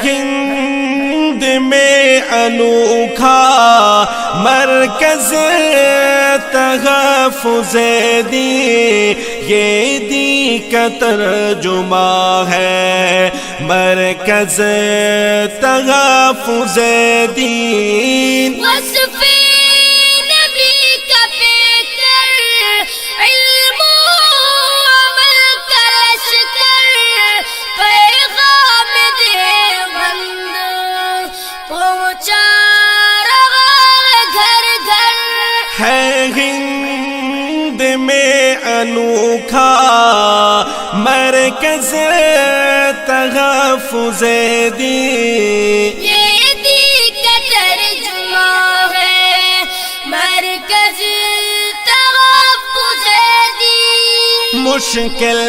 ہند میں انوکھا مرکز تحفظ دین، یہ دین کا ترجمہ ہے مرکز تحفظ دین۔ وصف نبی کا پیکر، علم و عمل کا لشکر، پیغام دیوبند پہنچا رہا گھر گھر۔ ہے ہند میں انوکھا مرکز تحفظ دین، یہ دین کا ترجمہ ہے مرکز تحفظ دین۔ مشکل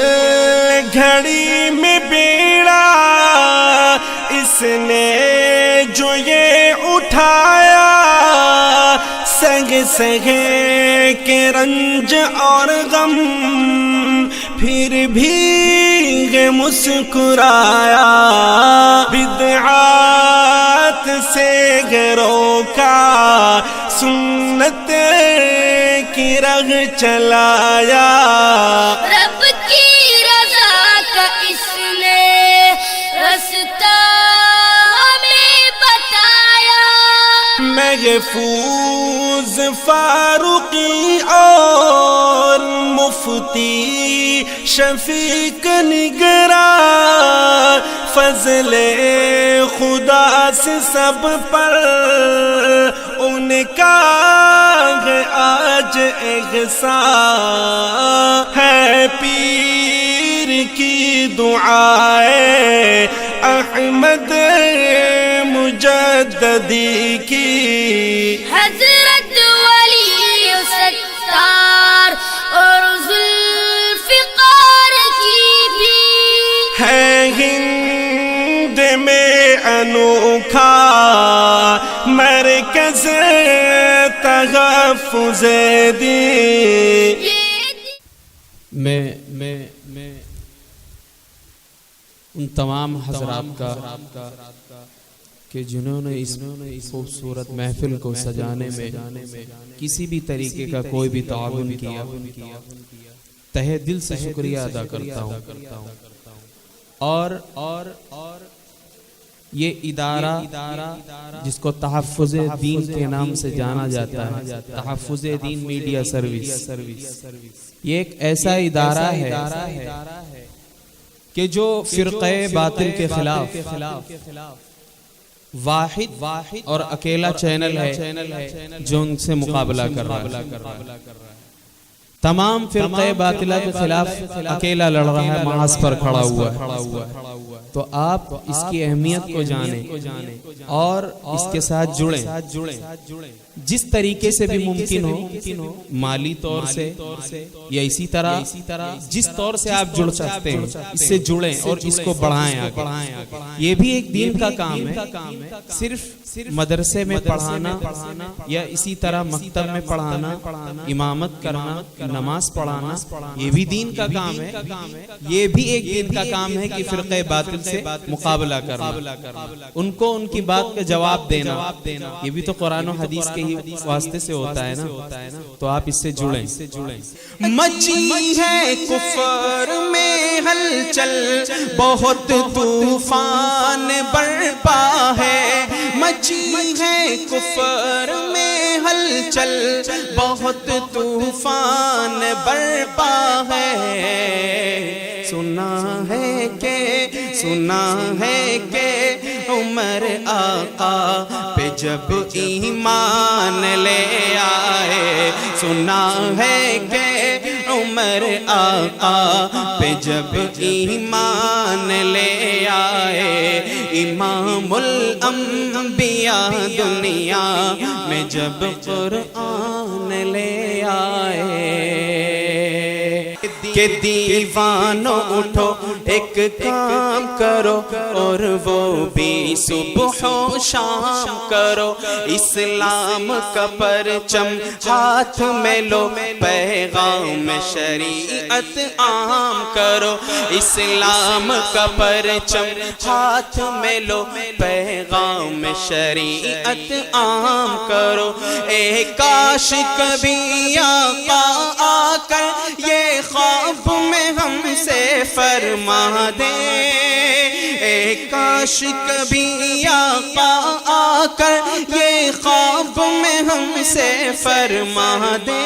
گھڑی میں بیڑا اس نے جو یہ اٹھایا، سگ سگے کے رنج اور غم پھر بھی مسکرایا، بدعات سے روکا سنت کی رگ چلایا، رب کی رضا کا اس نے رستہ ہمیں بتایا۔ محفوظ فاروقی اور مفتی شفیق نگراں، فضل خدا سے سب پر ان کا آج احسان ہے، پیر کی دعائیں احمد مجددی کی، حضرت ولی ستار اور ذوالفقار کی بھی ہے ہند میں انوکھا مرکز تحفظ دین۔ میں ان تمام حضرات کا کہ جنہوں نے اس خوبصورت محفل کو سجانے میں کسی بھی طریقے کا کوئی بھی تعاون کیا، تہہ دل سے شکریہ ادا کرتا ہوں۔ اور یہ ادارہ جس کو تحفظ دین کے نام سے جانا جاتا ہے، تحفظ دین میڈیا سروس، یہ ایک ایسا ادارہ ہے کہ جو فرقہ باطل کے خلاف واحد اور اکیلا چینل ہے جو ان سے مقابلہ کر رہا ہے۔ تمام فرقہ باطلہ کے خلاف اکیلا لڑ رہا ہے، محاذ پر کھڑا ہوا ہے۔ تو آپ اس کی اہمیت کو جانیں اور اس کے ساتھ جڑیں، جس طریقے سے بھی ممکن ہو، مالی طور سے یا اسی طرح جس طور سے آپ جڑ سکتے ہیں اس سے جڑیں اور اس کو بڑھائیں آگے۔ یہ بھی ایک دین کا کام ہے، صرف مدرسے میں پڑھانا یا اسی طرح مکتب میں پڑھانا، امامت کرنا، نماز پڑھانا، یہ بھی دین کا کام ہے۔ یہ بھی ایک دین کا کام ہے کہ فرقہ باطل سے مقابلہ کرنا، ان کو ان کی بات کا جواب دینا، یہ بھی تو قرآن و حدیث کے ہی واسطے سے ہوتا ہے نا۔ تو آپ اس سے جڑیں۔ مچی ہے کفر میں ہلچل، بہت طوفان برپا ہے، مچی ہے کفر میں ہلچل، بہت طوفان برپا ہے، سنا ہے کہ عمر آقا پہ جب ایمان لے آئے، سنا ہے کہ عمر آقا پہ جب ایمان لے آئے، امام الانبیاء دنیا میں جب قرآن لے آئے، کہ دیوانوں اٹھو ایک کام کرو اور وہ بھی صبح و شام کرو، اسلام کا پرچم ہاتھ میں لو، پیغام شریعت عام کرو، اسلام کا پرچم ہاتھ میں لو، پیغام شریعت عام کرو۔ اے کاش کبھی آقا آ کر یہ خواب میں ہم سے فرما دے، اے کاش کبھی آقا آ کر یہ خواب میں ہم سے فرما دے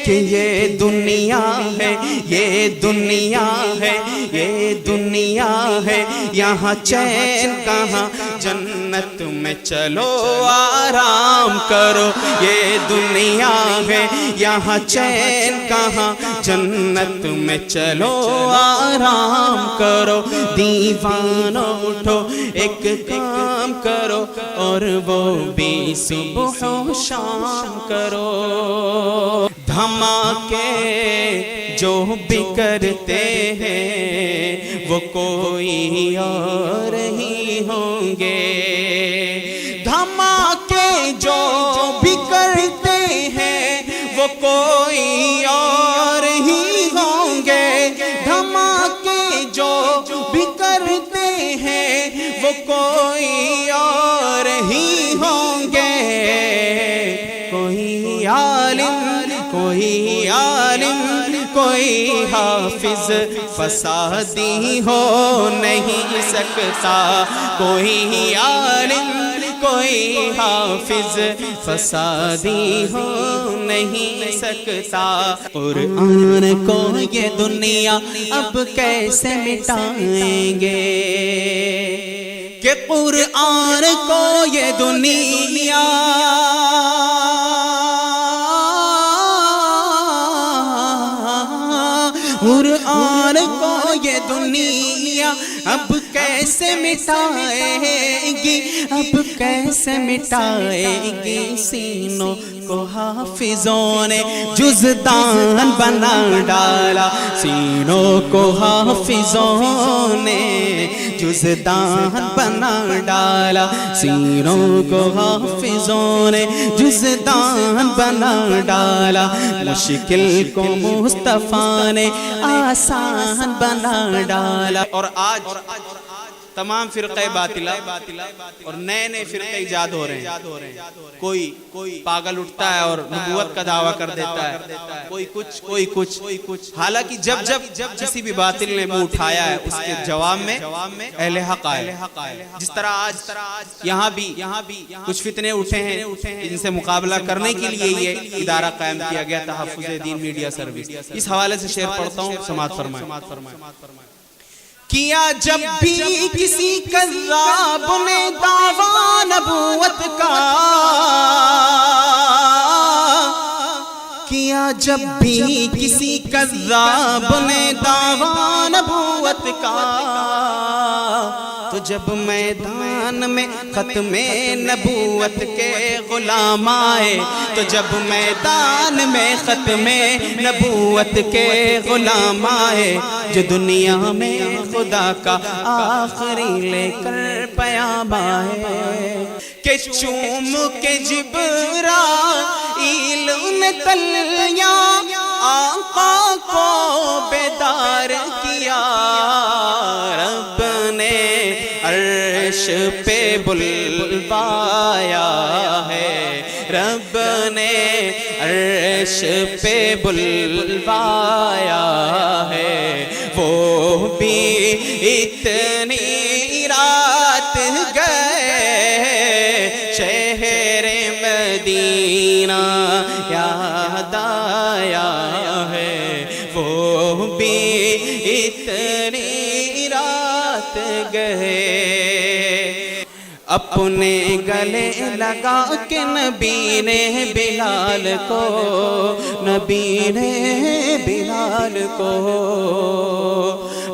کہ یہ دنیا ہے، یہ دنیا ہے، یہ دنیا ہے، یہاں چین کہاں، جنت میں چلو آرام کرو، یہ دنیا ہے، یہاں چین کہاں، جنت میں چلو آرام کرو۔ دیوانوں اٹھو ایک کام کرو اور وہ بھی صبح و شام کرو۔ دھماکے جو بھی کرتے ہیں وہ کوئی اور ہی ہوں گے، دھماکے جو بھی کرتے ہیں وہ کوئی اور ہی ہوں گے، دھماکے جو بھی کرتے ہیں وہ کوئی اور ہی ہوں گے۔ کوئی عالم، کوئی عالم، کوئی حافظ فسادی ہو نہیں سکتا، کوئی عالم، کوئی حافظ فسادی ہو نہیں سکتا۔ قرآن کو یہ دنیا اب کیسے مٹائیں گے کہ قرآن کو یہ دنیا قرآن کو یہ دنیا اب کیسے مٹائے گی، اب کیسے مٹائے گی۔ سینوں کو حافظوں نے جزدان بنا ڈالا، سینوں کو حافظوں نے جزدان بنا ڈالا، سینوں کو حافظوں نے جزدان بنا ڈالا، مشکل کو مصطفیٰ نے آسان بنا ڈالا۔ اور آج تمام فرقے باطلہ اور نئے نئے فرقے ایجاد ہو رہے ہیں، کوئی پاگل اٹھتا ہے اور نبوت کا دعویٰ کر دیتا ہے، کوئی کچھ، حالانکہ جب کسی بھی باطل نے منہ اٹھایا ہے اس کے جواب میں اہل حق آئے۔ جس طرح آج یہاں بھی کچھ فتنے اٹھے ہیں جن سے مقابلہ کرنے کے لیے یہ ادارہ قائم کیا گیا، تحفظ دین میڈیا سروس۔ اس حوالے سے شعر پڑھتا ہوں، سماعت فرمائیں۔ کیا جب بھی کسی کذاب نے دعویٰ نبوت کا، کیا جب بھی کسی کذاب نے دعویٰ نبوت کا، تو جب میدان میں ختم نبوت کے غلام آئے، تو جب میدان میں ختم نبوت کے غلام آئے، جو دنیا میں خدا کا آخری لے کر پیام آئے، کہ چوم کے جبرائیل نے تلیاں آقا کو بیدار کیا، رب نے عرش پہ بلوایا ہے، رب نے عرش پہ بلوایا ہے، وہ بھی اتنی رات گئے شہر مدینہ یاد آیا ہے، وہ بھی اتنی رات گئے۔ اپنے گلے لگا کے نبی نے بلال کو، نبی نے بلال کو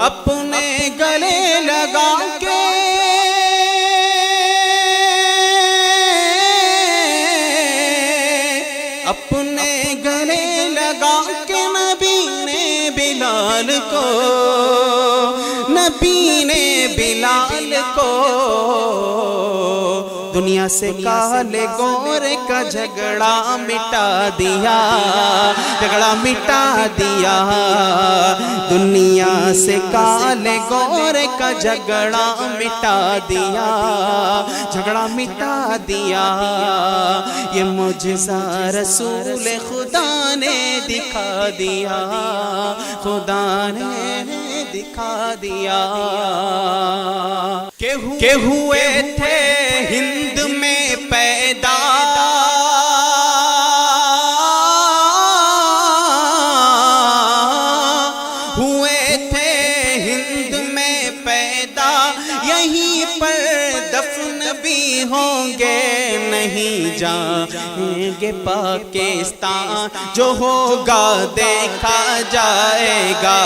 اپنے گلے لگا کے، اپنے گلے لگا کے نبی نے پل کو دنیا سے کالے گورے کا جھگڑا مٹا دیا، جھگڑا مٹا دیا، دنیا سے کالے گورے کا جھگڑا مٹا دیا، جھگڑا مٹا دیا۔ یہ معجزہ رسول خدا نے دکھا دیا، خدا نے دکھا دیا کہ ہوئے تھے ہند میں پیدا ہوئے تھے ہند میں پیدا، یہیں پر دفن بھی ہوں گے، نہیں جائیں گے پاکستان، جو ہوگا دیکھا جائے گا،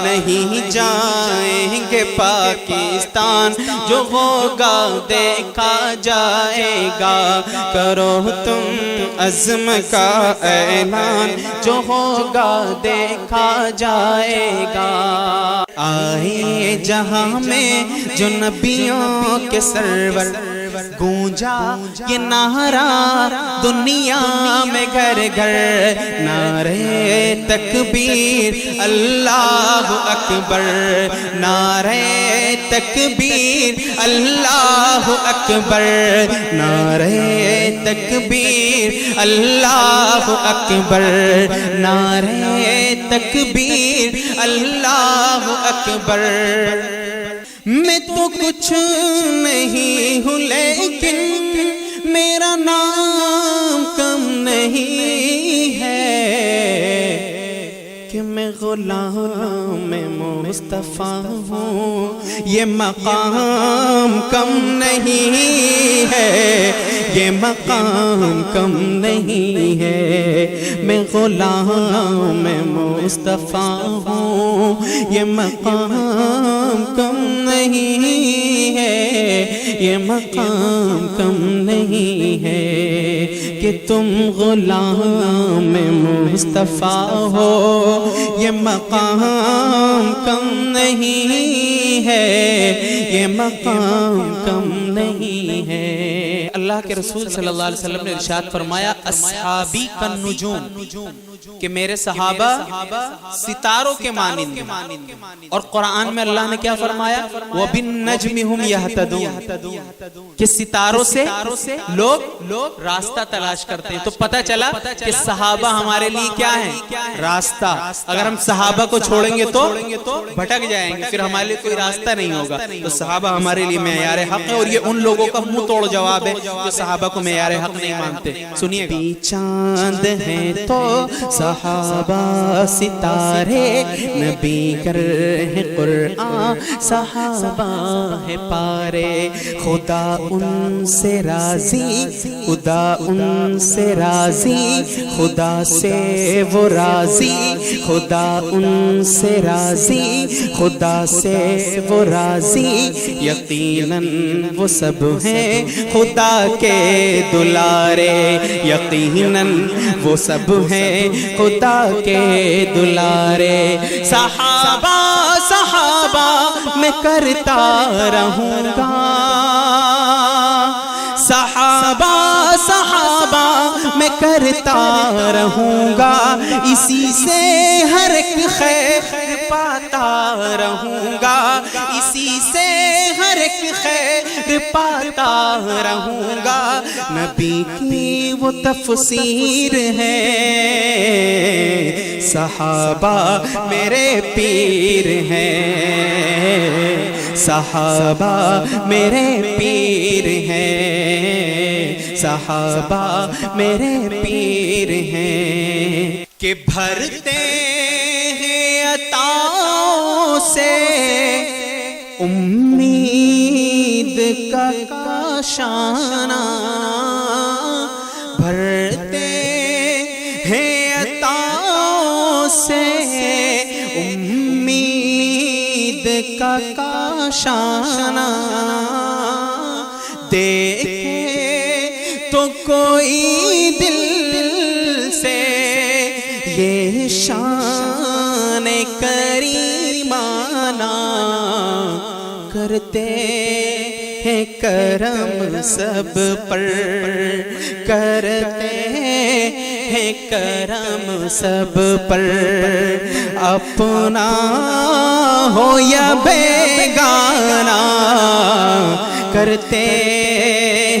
نہیں جائیں گے پاکستان، جو ہوگا دیکھا جائے گا، کرو تم عزم کا اعلان، جو ہوگا دیکھا جائے گا۔ آئے جہاں میں جو نبیوں کے سرور، گونجا یہ نعرہ دنیا میں گھر گھر، نعرے تکبیر اللہ اکبر، نعرے تکبیر اللہ اکبر، نعرے تکبیر اللہ اکبر، نعرے تکبیر اللہ اکبر۔ میں تو کچھ نہیں ہوں لیکن میرا نام کم نہیں ہے، کہ میں غلام مصطفیٰ ہوں، یہ مقام کم نہیں ہے، یہ مقام کم نہیں ہے، میں غلام مصطفیٰ ہوں، یہ مقام کم نہیں ہے، یہ مقام کم نہیں ہے، کہ تم غلام مصطفیٰ ہو، یہ مقام کم نہیں ہے، یہ مقام کم نہیں ہے۔ اللہ کے رسول صلی اللہ علیہ وسلم نے ارشاد فرمایا، اصحابی کالنجوم، کہ میرے صحابہ ستاروں کے مانند، اور قرآن میں اللہ نے کیا فرمایا، وَبِالنَّجْمِ هُمْ يَهْتَدُونَ، کہ ستاروں سے لوگ راستہ تلاش کرتے ہیں۔ تو پتہ چلا کہ صحابہ ہمارے لیے کیا ہیں، راستہ۔ اگر ہم صحابہ کو چھوڑیں گے تو بھٹک جائیں گے، پھر ہمارے لیے کوئی راستہ نہیں ہوگا۔ تو صحابہ ہمارے لیے معیار حق ہے، اور یہ ان لوگوں کا منہ توڑ جواب ہے جو صحابہ کو معیار حق نہیں مانتے۔ سنیے گا، چاند ہیں تو صحابہ ستارے، نبی گر ہے قرآن، صحابہ ہے پارے، خدا ان سے راضی، خدا ان سے راضی، خدا سے وہ راضی، خدا ان سے راضی، خدا سے وہ راضی، یقیناً وہ سب ہیں خدا کے دلارے، یقیناً وہ سب ہیں خدا کے دلارے۔ صحابہ صحابہ میں کرتا رہوں گا، صحابہ صحابہ میں کرتا رہوں گا، اسی سے ہر ایک خیر پاتا رہوں گا، اسی سے ہر ایک خیر پاتا رہوں گا۔ نبی کی وہ تفسیر ہے، صحابہ میرے پیر ہیں، صحابہ میرے پیر ہیں، صحابہ میرے پیر ہیں، کہ بھرتے ہیں عطاؤں سے امید کا کاشانہ، بھرتے ہیں عطاؤں سے امید کا کاشانہ، دیکھے تو کوئی دل سے یہ شان کریمانہ، کر کرتے ہیں کرم سب پر، کرتے ہیں کرم سب پر، اپنا ہو یا بیگانہ کرتے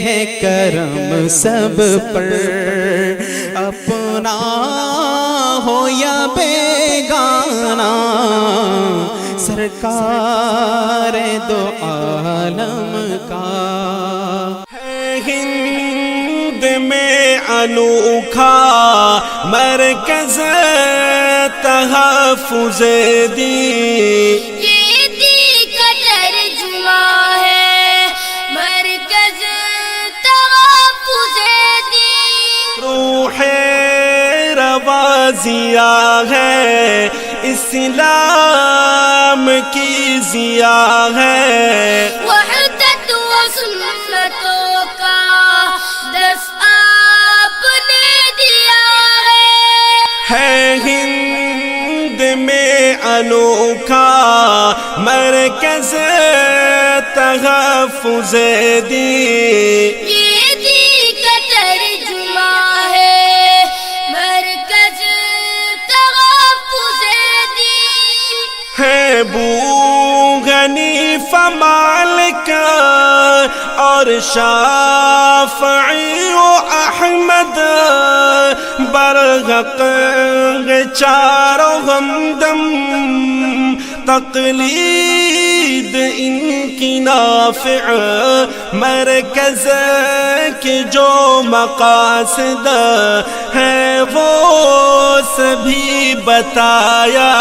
ہیں کرم سب پر، اپنا ہو یا بیگانہ سرکار دو عالم کا ہے ہند میں انوکھا مرکز تحفظ دین، یہ دی کا ترجمہ ہے مرکز تحفظ دین، روح روازیہ ہے اسلام کی ضیاء ہے، وحدت و سنتوں کا دس آپ نے دیا ہے ہند میں انوکھا مرکز تحفظ دین، یہ دی کا ترجمہ ہے مرکز تحفظ دین، ہے بو غنیف مالک اور شافعی و احمد برحق چاروں ہمدم، تقلید ان کی نافع مرکز کے جو مقاصد ہے وہ سبھی بتایا،